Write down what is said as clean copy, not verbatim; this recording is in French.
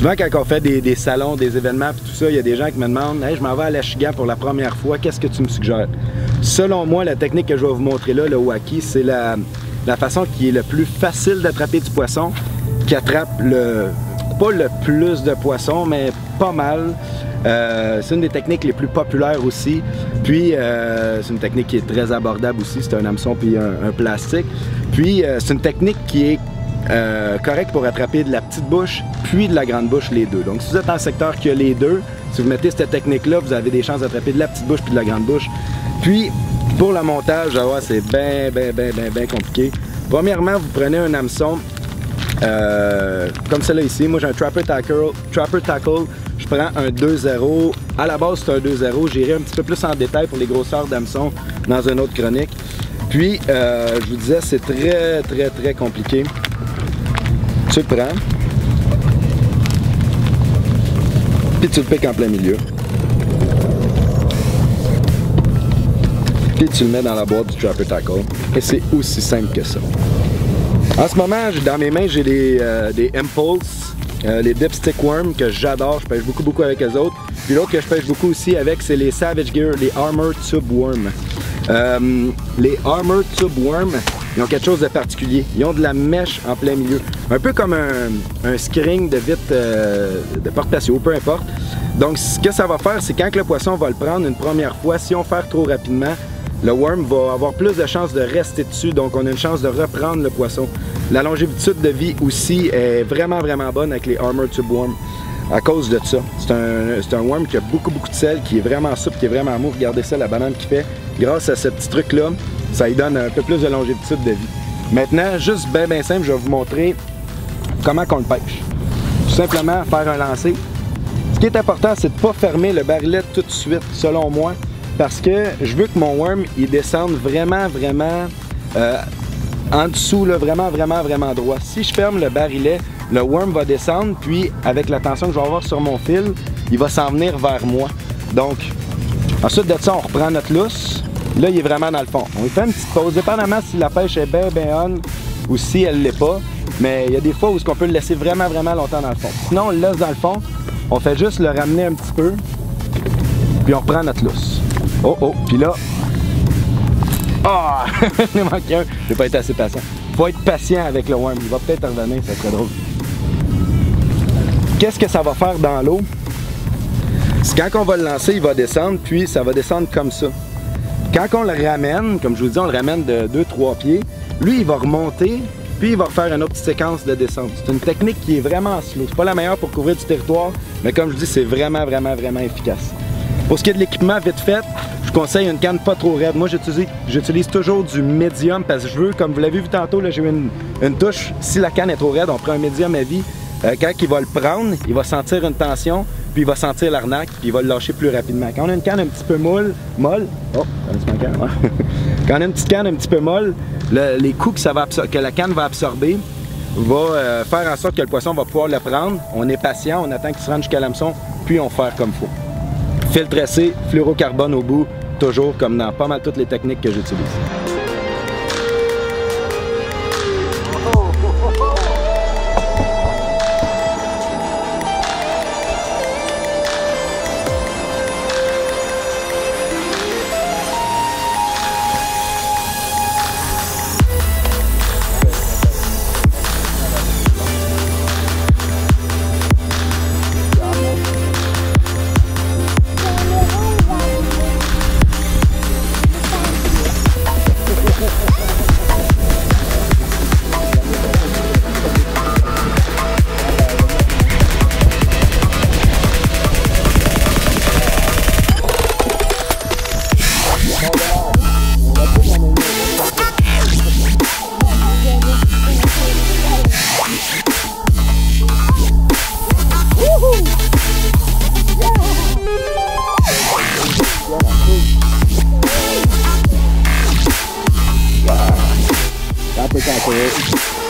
Souvent, quand on fait des salons, des événements, puis tout ça, il y a des gens qui me demandent « Hey, je m'en vais à l'Achigan pour la première fois, qu'est-ce que tu me suggères? » Selon moi, la technique que je vais vous montrer là, le wacky, c'est la façon qui est le plus facile d'attraper du poisson, qui attrape pas le plus de poissons, mais pas mal. C'est une des techniques les plus populaires aussi. Puis, c'est une technique qui est très abordable aussi. C'est un hameçon puis un plastique. Puis, c'est une technique qui est correcte pour attraper de la petite bouche puis de la grande bouche, les deux. Donc, si vous êtes dans un secteur qui a les deux, si vous mettez cette technique-là, vous avez des chances d'attraper de la petite bouche puis de la grande bouche. Puis, pour le montage, c'est bien compliqué. Premièrement, vous prenez un hameçon comme celui-là ici. Moi, j'ai un Trapper Tackle. Je prends un 2-0. À la base, c'est un 2-0. J'irai un petit peu plus en détail pour les grosseurs d'hameçon dans une autre chronique. Puis, je vous disais, c'est très compliqué. Tu le prends. Puis tu le piques en plein milieu. Puis tu le mets dans la boîte du Trapper Tackle. Et c'est aussi simple que ça. En ce moment, dans mes mains, j'ai des Impulse, les Dipstick Worm que j'adore. Je pêche beaucoup avec eux autres. Puis l'autre que je pêche beaucoup aussi avec, c'est les Savage Gear, les Armor Tube Worm. Les Armor Tube Worm, ils ont quelque chose de particulier. Ils ont de la mèche en plein milieu. Un peu comme un skring de vitre de porte-patio, peu importe. Donc, ce que ça va faire, c'est quand le poisson va le prendre une première fois, si on fait trop rapidement, le worm va avoir plus de chances de rester dessus, donc on a une chance de reprendre le poisson. La longévité de vie aussi est vraiment bonne avec les Armor Tube Worm à cause de ça. C'est un worm qui a beaucoup de sel, qui est vraiment souple, qui est vraiment mou. Regardez ça, la banane qu'il fait. Grâce à ce petit truc-là, ça lui donne un peu plus de longévité de vie. Maintenant, juste bien simple, je vais vous montrer comment qu'on le pêche. Tout simplement, faire un lancer. Ce qui est important, c'est de ne pas fermer le barillet tout de suite, selon moi, parce que je veux que mon worm, il descende vraiment en dessous, là, vraiment droit. Si je ferme le barillet, le worm va descendre, puis avec la tension que je vais avoir sur mon fil, il va s'en venir vers moi. Donc, ensuite de ça, on reprend notre lousse. Là, il est vraiment dans le fond. On lui fait une petite pause, dépendamment si la pêche est bien on ou si elle ne l'est pas. Mais il y a des fois où on peut le laisser vraiment longtemps dans le fond. Sinon, on le laisse dans le fond, on fait juste le ramener un petit peu, puis on reprend notre lousse. Oh, puis là... Ah! Il manque un. J'ai pas été assez patient. Faut être patient avec le worm. Il va peut-être revenir, ça serait drôle. Qu'est-ce que ça va faire dans l'eau? C'est quand on va le lancer, il va descendre, puis ça va descendre comme ça. Quand on le ramène, comme je vous dis, on le ramène de 2-3 pieds, lui, il va remonter, puis il va refaire une autre petite séquence de descente. C'est une technique qui est vraiment slow. C'est pas la meilleure pour couvrir du territoire, mais comme je dis, c'est vraiment efficace. Pour ce qui est de l'équipement, vite fait, je vous conseille une canne pas trop raide. Moi, j'utilise toujours du médium parce que je veux, comme vous l'avez vu tantôt, j'ai eu une touche. Si la canne est trop raide, on prend un médium à vie. Quand il va le prendre, il va sentir une tension, puis il va sentir l'arnaque, puis il va le lâcher plus rapidement. Quand on a une canne un petit peu molle, quand on a une petite canne un petit peu molle, les coups que la canne va absorber va faire en sorte que le poisson va pouvoir le prendre. On est patient, on attend qu'il se rende jusqu'à l'hameçon, puis on fait comme il faut. Fil tressé, fluorocarbone au bout, toujours comme dans pas mal toutes les techniques que j'utilise. Trapper Tackle.